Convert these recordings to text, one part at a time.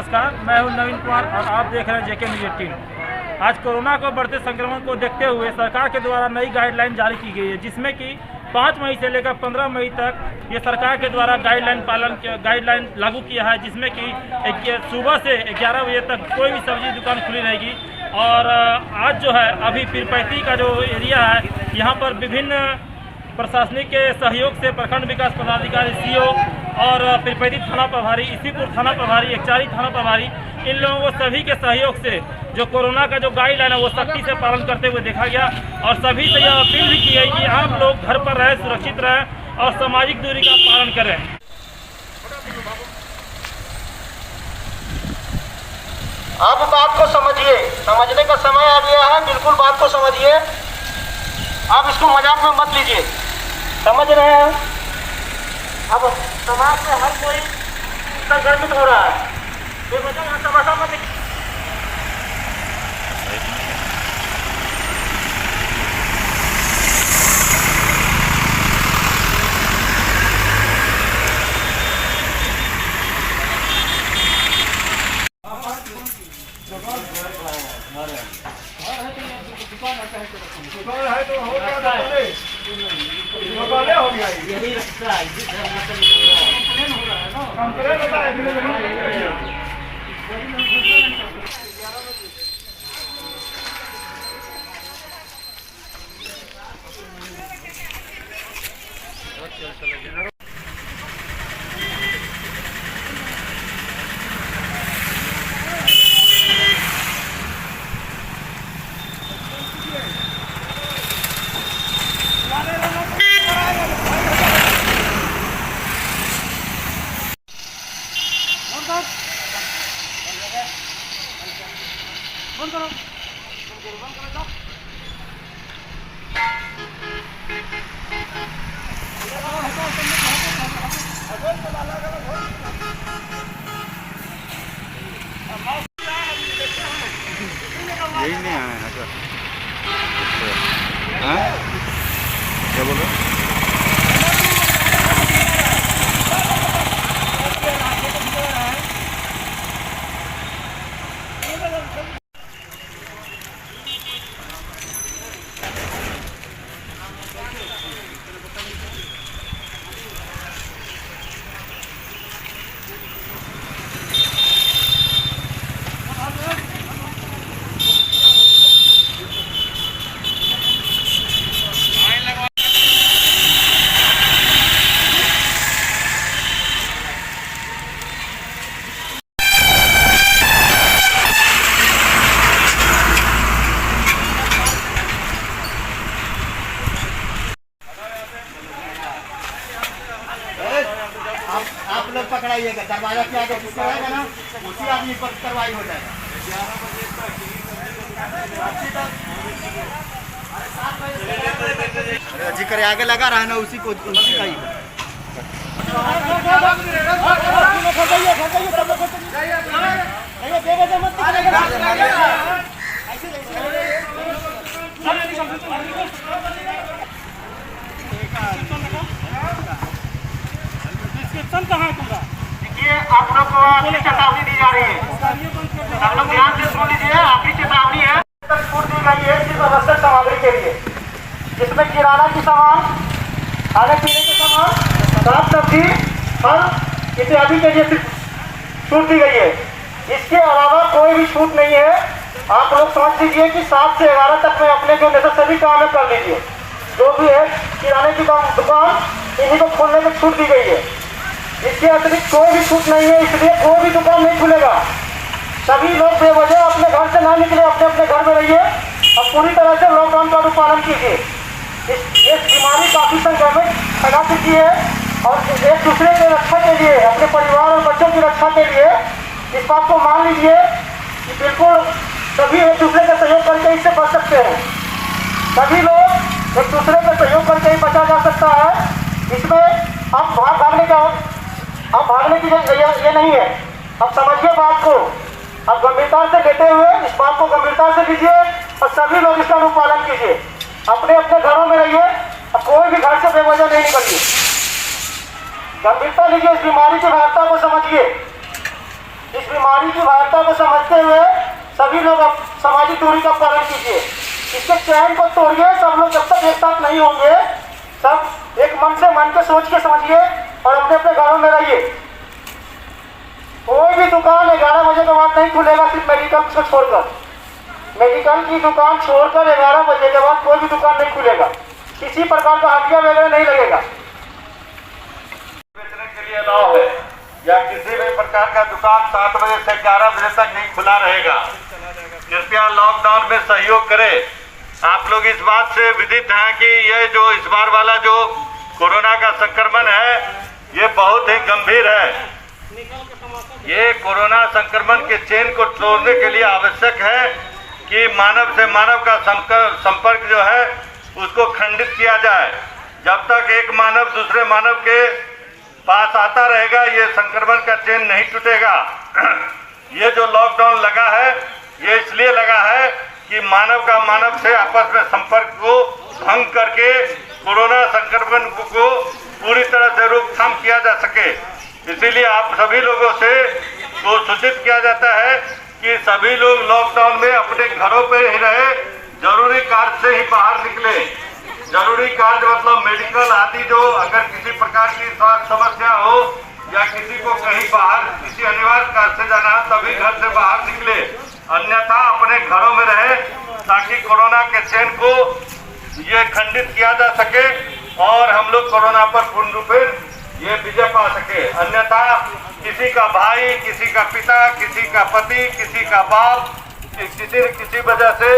नमस्कार, मैं हूं नवीन कुमार और आप देख रहे हैं जेके न्यूज़ 18। आज कोरोना को बढ़ते संक्रमण को देखते हुए सरकार के द्वारा नई गाइडलाइन जारी की गई है, जिसमें कि 5 मई से लेकर 15 मई तक ये सरकार के द्वारा गाइडलाइन लागू किया है, जिसमें कि सुबह से 11 बजे तक कोई भी सब्जी दुकान खुली रहेगी। और आज जो है अभी पीरपैंती का जो एरिया है, यहाँ पर विभिन्न प्रशासनिक के सहयोग से प्रखंड विकास पदाधिकारी सीओ और पीरपैंती थाना प्रभारी, इसीपुर थाना प्रभारी, एकचारी थाना प्रभारी, इन लोगों को सभी के सहयोग से जो कोरोना का जो गाइडलाइन है वो सख्ती से पालन करते हुए देखा गया। और सभी से यह अपील भी की है कि आप लोग घर पर रहें, सुरक्षित रहें और सामाजिक दूरी का पालन करें। आप बात को समझिए, समझने का समय आ गया है, बिल्कुल बात को समझिए। आप इसको मजाक में मत लीजिए, समझ रहे हैं। अब समाज में हर कोई संक्रमित हो रहा है, बेवजह तमाशा मत देखिए। हो गया यही रखता है, यही नहीं आया है सर। हाँ क्या बोल रहे आप लोग पकड़ाइएगा, दरवाजा के आगे रहेगा ना, उसी आदमी पर कार्रवाई हो जाएगा। अरे जी करे आगे लगा रहा है ना, उसी को उसी का ही देखिए, आप लोग को अपनी चेतावनी दी जा रही है, आप लोग ध्यान से सुन लीजिए। आपकी चेतावनी है, छूट दी गई है सिर्फ आवश्यक सामग्री के लिए, जिसमें किराना की सामान, खाने पीने के सामान, साग सब्जी, फल इत्यादि के लिए सिर्फ छूट दी गई है। इसके अलावा कोई भी छूट नहीं है। आप लोग समझ लीजिए कि 7 से 11 तक में अपने जो नेसेसरी काम है कर लीजिए। जो भी है किराने की दुकान, इन्हीं को खोलने में छूट दी गई है। इसके अतिरिक्त कोई भी छूट नहीं है, इसलिए कोई भी दुकान नहीं खुलेगा। सभी लोग बेवजह अपने घर से ना निकले, अपने अपने घर में रहिए और पूरी तरह से लॉकडाउन का अनुपालन कीजिए। इस बीमारी काफी संक्रमित फैला चुकी है और एक दूसरे की रक्षा के लिए, अपने परिवार और बच्चों की रक्षा के लिए इस बात को मान लीजिए कि बिल्कुल सभी एक दूसरे का सहयोग करके इससे बच सकते हैं। सभी लोग एक दूसरे का सहयोग करके ही बचा जा सकता है। इसमें अब भागने की ये नहीं है। अब समझिए बात को, अब गंभीरता से लेते हुए इस बात को गंभीरता से लीजिए और सभी लोग इसका अनुपालन कीजिए। अपने अपने घरों में रहिए, अब कोई भी घर से बेवजह नहीं निकलिए। गंभीरता लीजिए, इस बीमारी की भयावहता को समझिए। इस बीमारी की भयावता को समझते हुए सभी लोग अब सामाजिक दूरी का पालन कीजिए। इसके चैन को तोड़िए। सब लोग जब तक एक साथ नहीं होंगे, सब एक मन से मन के सोच के समझिए और अपने अपने घरों में रहिए। कोई भी दुकान 11 बजे के बाद नहीं खुलेगा, सिर्फ मेडिकल को छोड़कर। मेडिकल की दुकान छोड़कर 11 बजे के बाद कोई भी दुकान नहीं खुलेगा। किसी प्रकार का हटिया वगैरह नहीं लगेगा। बेचने के लिए अलाउ है या किसी भी प्रकार का दुकान 7 बजे से 11 बजे तक नहीं खुला रहेगा। कृपया लॉकडाउन में सहयोग करें। आप लोग इस बात से विदित हैं कि ये जो इस बार वाला जो कोरोना का संक्रमण है ये बहुत ही गंभीर है। ये कोरोना संक्रमण के चेन को तोड़ने के लिए आवश्यक है कि मानव से मानव का संपर्क जो है उसको खंडित किया जाए। जब तक एक मानव दूसरे मानव के पास आता रहेगा ये संक्रमण का चेन नहीं टूटेगा। ये जो लॉकडाउन लगा है ये इसलिए लगा है कि मानव का मानव से आपस में संपर्क को भंग करके कोरोना संक्रमण को पूरी तरह से रोकथाम किया जा सके। इसीलिए आप सभी लोगों से तो सूचित किया जाता है कि सभी लोग लॉकडाउन में अपने घरों पे ही रहे, जरूरी कार्य से ही बाहर निकले। जरूरी कार्य मतलब मेडिकल आदि जो अगर किसी प्रकार की स्वास्थ्य समस्या हो या किसी को कहीं बाहर किसी अनिवार्य कार्य से जाना हो तभी घर से बाहर निकले, अन्यथा अपने घरों में रहे ताकि कोरोना के चेन को ये खंडित किया जा सके और हम लोग कोरोना पर पूर्ण रूप ये विजय पा सके। अन्यथा किसी का भाई, किसी का पिता, किसी का पति, किसी का बाप किसी वजह से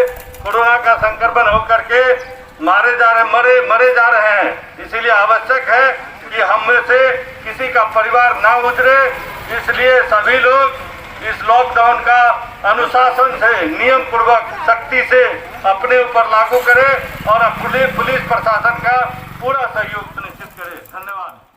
कोरोना का संक्रमण होकर के मरे जा रहे हैं। इसीलिए आवश्यक है कि हम में से किसी का परिवार ना गुजरे। इसलिए सभी लोग इस लॉकडाउन का अनुशासन से नियम पूर्वक सख्ती से अपने ऊपर लागू करें और पुलिस प्रशासन का पूरा सहयोग सुनिश्चित करें। धन्यवाद।